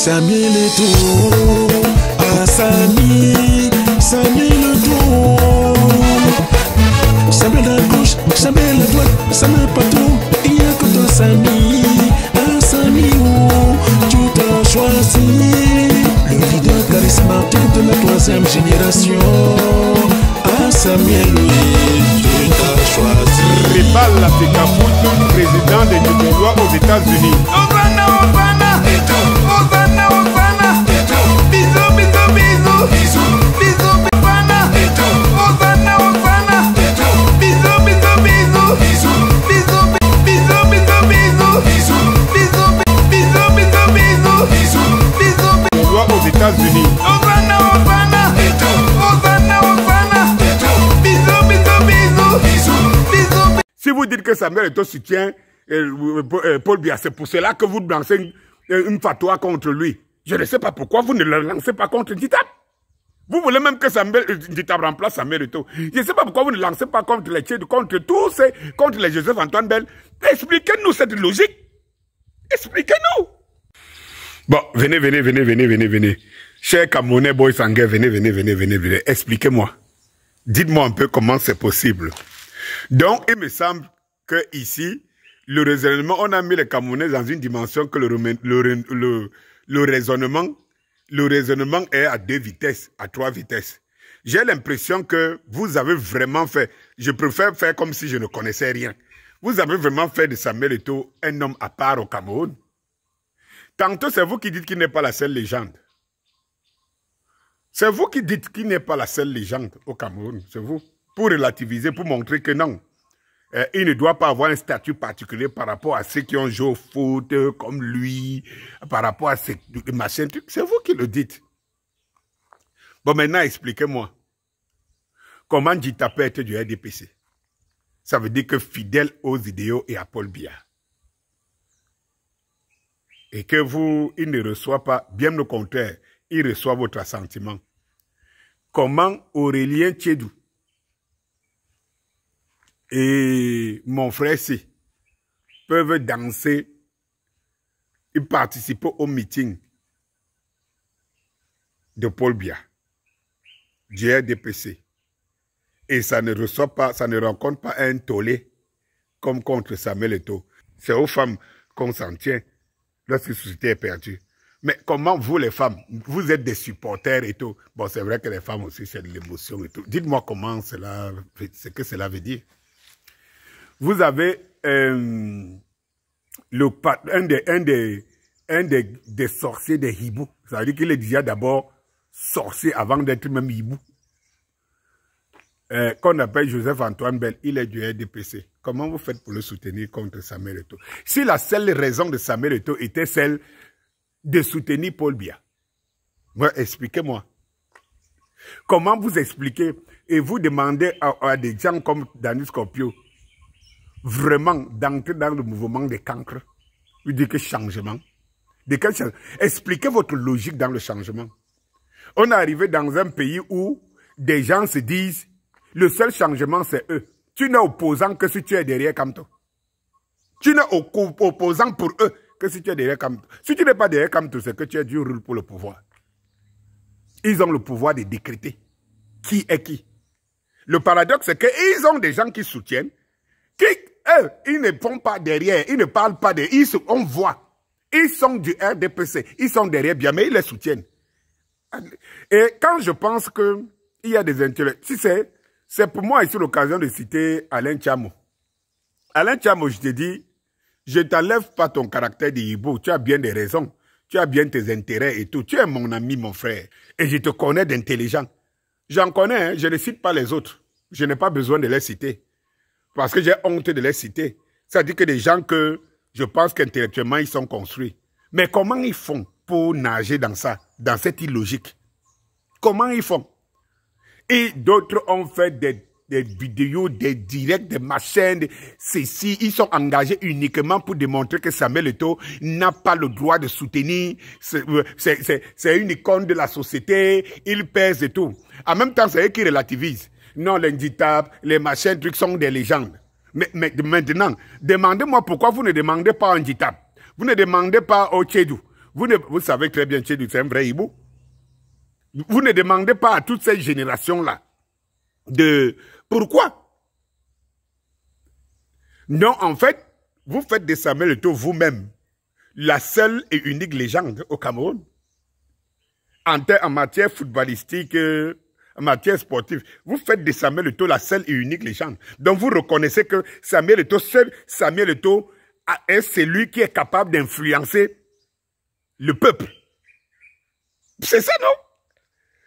Samuel Eto'o, ah Samuel Eto'o. Samuel à gauche, Samuel à droite, Samuel partout. Il n'y a que toi Samy, ah Samy, oh, tu t'as choisi. Le leader charismatique de la 3e génération. Ah Samuel, oui, tu t'as choisi. Ribal Lafika Foot, président des Nigériens aux États-Unis. Hosanna, Hosanna, Hosanna, Hosanna, bisous, bisous, bisous, bisous, bisous, Hosanna, Hosanna, Hosanna, bisous, bisous, bisous, bisous, bisous, bisous, bisous, bisous, bisous, bisous, bisous, bisous, bisous, bisous, aux États-Unis. Hosanna, Hosanna, Hosanna, Hosanna, bisous, bisous, bisous, bisous, bisous. Si vous dites que Samuel Eto'o soutient Paul Biya, c'est pour cela que vous lancez une fatwa contre lui. Je ne sais pas pourquoi vous ne le lancez pas contre Nditap. Vous voulez même que Nditap remplace Samuel Eto'o. Je ne sais pas pourquoi vous ne lancez pas contre les Tchèdes, contre tous ces, contre les Joseph-Antoine Bell. Expliquez-nous cette logique. Expliquez-nous. Bon, venez. Chers Camerounais, boys sanguins, venez. Expliquez-moi. Dites-moi un peu comment c'est possible. Donc, il me semble que ici, le raisonnement, on a mis les Camerounais dans une dimension que le raisonnement est à 2 vitesses, à 3 vitesses. J'ai l'impression que vous avez vraiment fait, je préfère faire comme si je ne connaissais rien. Vous avez vraiment fait de Samuel Eto'o un homme à part au Cameroun. Tantôt, c'est vous qui dites qu'il n'est pas la seule légende. C'est vous qui dites qu'il n'est pas la seule légende au Cameroun. C'est vous. Pour relativiser, pour montrer que non. Il ne doit pas avoir un statut particulier par rapport à ceux qui ont joué au foot comme lui, par rapport à ces machins. C'est vous qui le dites. Bon, maintenant, expliquez-moi. Comment Nditap était du RDPC? Ça veut dire que fidèle aux idéaux et à Paul Biya. Et que vous, il ne reçoit pas, bien au contraire, il reçoit votre assentiment. Comment Aurélien Tchédou et mon frère C peuvent danser et participer au meeting de Paul Biya, du RDPC. Et ça ne reçoit pas, ça ne rencontre pas un tollé comme contre Samuel Eto'o. C'est aux femmes qu'on s'en tient lorsque la société est perdue. Mais comment vous les femmes, vous êtes des supporters et tout. Bon, c'est vrai que les femmes aussi, c'est de l'émotion et tout. Dites-moi comment cela, ce que cela veut dire. Vous avez un des sorciers des hiboux. Ça veut dire qu'il est déjà d'abord sorcier avant d'être même hibou. Qu'on appelle Joseph-Antoine Bell, il est du RDPC. Comment vous faites pour le soutenir contre Samuel Eto'o? Si la seule raison de Samuel Eto'o était celle de soutenir Paul Biya, expliquez-moi. Comment vous expliquez et vous demandez à des gens comme Danny Scorpio vraiment d'entrer dans le mouvement des cancres? Vous dites que changement. De quel changement? Expliquez votre logique dans le changement. On est arrivé dans un pays où des gens se disent le seul changement c'est eux. Tu n'es opposant que si tu es derrière Kamto. Tu n'es opposant pour eux que si tu es derrière Kamto. Si tu n'es pas derrière Kamto, c'est que tu es du rôle pour le pouvoir. Ils ont le pouvoir de décréter qui est qui. Le paradoxe, c'est qu'ils ont des gens qui soutiennent, qui, eux, ils ne font pas derrière, ils ne parlent pas derrière, on voit. Ils sont du RDPC, ils sont derrière bien, mais ils les soutiennent. Et quand je pense qu'il y a des intérêts, si c'est pour moi ici l'occasion de citer Alain Tchamo. Alain Tchamo, je te dis, je ne t'enlève pas ton caractère de hibou, tu as bien des raisons, tu as bien tes intérêts et tout, tu es mon ami, mon frère, et je te connais d'intelligent. J'en connais, hein, je ne cite pas les autres, je n'ai pas besoin de les citer, parce que j'ai honte de les citer. Ça dit que des gens que je pense qu'intellectuellement ils sont construits. Mais comment ils font pour nager dans ça, dans cette illogique? Comment ils font? Et d'autres ont fait des vidéos, des directs, des machines, ceci. Ils sont engagés uniquement pour démontrer que Samuel Eto'o n'a pas le droit de soutenir. C'est une icône de la société. Il pèse et tout. En même temps, c'est eux qui relativisent. Non, les Nditap, les machins, trucs sont des légendes. Mais maintenant, demandez-moi pourquoi vous ne demandez pas un Nditap. Vous ne demandez pas au Tchédou. Vous savez très bien, c'est un vrai hibou. Vous ne demandez pas à toute cette génération-là de pourquoi. Non, en fait, vous faites de Samuel Eto'o vous-même la seule et unique légende au Cameroun. En matière footballistique, en matière sportive, vous faites de Samuel Eto'o la seule et unique légende. Donc vous reconnaissez que Samuel Eto'o, seul Samuel Eto'o est celui qui est capable d'influencer le peuple. C'est ça, non?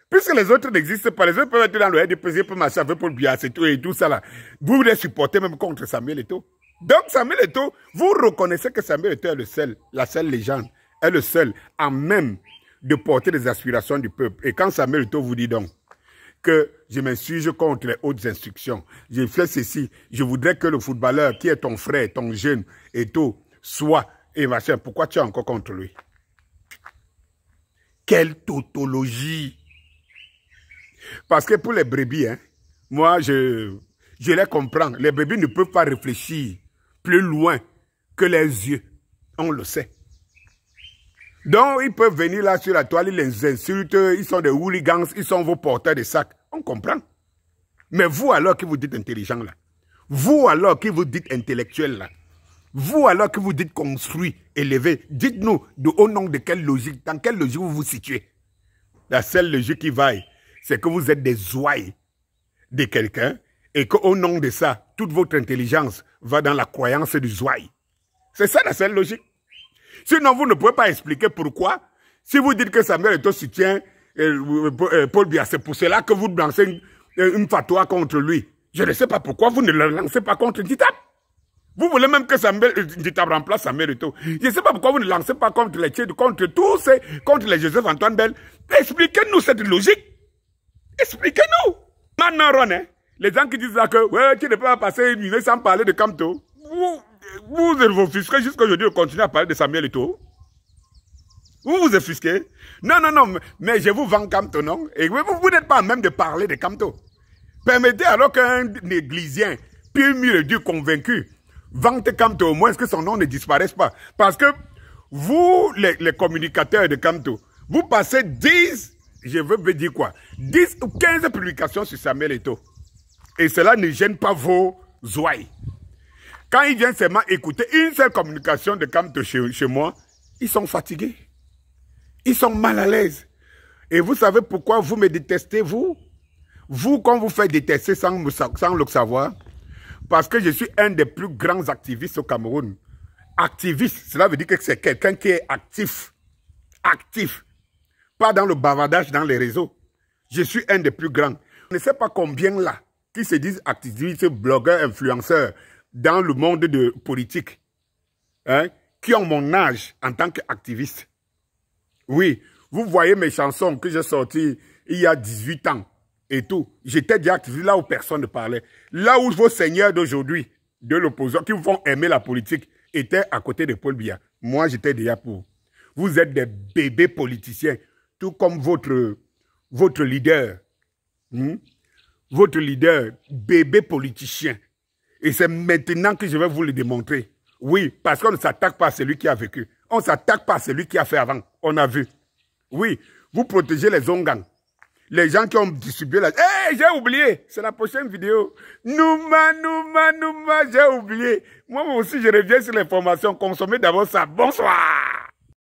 Puisque les autres n'existent pas, les autres peuvent être dans le RDPC, peuvent marcher avec Paul Biya, et tout ça là. Vous les supportez même contre Samuel Eto'o. Donc Samuel Eto'o, vous reconnaissez que Samuel Eto'o est le seul, la seule légende, est le seul à même de porter les aspirations du peuple. Et quand Samuel Eto'o vous dit donc que je m'insurge contre les hautes instructions, j'ai fait ceci, je voudrais que le footballeur qui est ton frère, ton jeune Eto'o, soit, et machin, pourquoi tu es encore contre lui? Quelle tautologie! Parce que pour les brebis, hein, moi, je les comprends. Les brebis ne peuvent pas réfléchir plus loin que les yeux. On le sait. Donc, ils peuvent venir là sur la toile, ils les insultent, ils sont des hooligans, ils sont vos porteurs de sacs. On comprend. Mais vous alors qui vous dites intelligent là, vous alors qui vous dites intellectuel là, vous alors qui vous dites construit, élevé, dites-nous au nom de quelle logique, dans quelle logique vous vous situez. La seule logique qui vaille, c'est que vous êtes des ouailles de quelqu'un et qu'au nom de ça, toute votre intelligence va dans la croyance du zouaille. C'est ça la seule logique. Sinon, vous ne pouvez pas expliquer pourquoi, si vous dites que Samuel Eto'o soutient Paul Biya, c'est pour cela que vous lancez une fatwa contre lui. Je ne sais pas pourquoi vous ne le lancez pas contre Nditap. Vous voulez même que Nditap remplace Samuel Eto'o. Je ne sais pas pourquoi vous ne lancez pas contre les Tchèques, contre tous ces, contre les Joseph-Antoine Bell. Expliquez-nous cette logique. Expliquez-nous. Maintenant, Ron, hein, les gens qui disent là que ouais, tu ne peux pas passer une minute sans parler de Kamto. Vous vous offusquez jusqu'à aujourd'hui de continuer à parler de Samuel Eto'o. Vous vous offusquez. Non, non, non, mais je vous vends Kamto, non? Et vous n'êtes pas même de parler de Kamto. Permettez alors qu'un églisien, puis mieux Dieu convaincu, vante Kamto, au moins que son nom ne disparaisse pas. Parce que vous, les communicateurs de Kamto, vous passez 10, je veux dire quoi, 10 ou 15 publications sur Samuel Eto'o. Et cela ne gêne pas vos ouailles. Quand ils viennent seulement écouter une seule communication de Kamto chez moi, ils sont fatigués. Ils sont mal à l'aise. Et vous savez pourquoi vous me détestez, vous? Vous, quand vous faites détester sans le savoir, parce que je suis un des plus grands activistes au Cameroun. Activiste, cela veut dire que c'est quelqu'un qui est actif. Actif. Pas dans le bavardage dans les réseaux. Je suis un des plus grands. Je ne sais pas combien là, qui se disent activistes, blogueurs, influenceurs, dans le monde de politique, hein, qui ont mon âge en tant qu'activiste. Oui, vous voyez mes chansons que j'ai sorties il y a 18 ans et tout. J'étais déjà activiste là où personne ne parlait. Là où vos seigneurs d'aujourd'hui, de l'opposition, qui vont aimer la politique, étaient à côté de Paul Biya. Moi, j'étais déjà pour. Vous êtes des bébés politiciens, tout comme votre leader. Votre leader, bébé politicien. Et c'est maintenant que je vais vous le démontrer. Oui, parce qu'on ne s'attaque pas à celui qui a vécu. On ne s'attaque pas à celui qui a fait avant. On a vu. Oui, vous protégez les Ongang. Les gens qui ont distribué la... Hé, j'ai oublié. C'est la prochaine vidéo. Nouma, j'ai oublié. Moi aussi, je reviens sur l'information. Consommez d'abord ça. Bonsoir.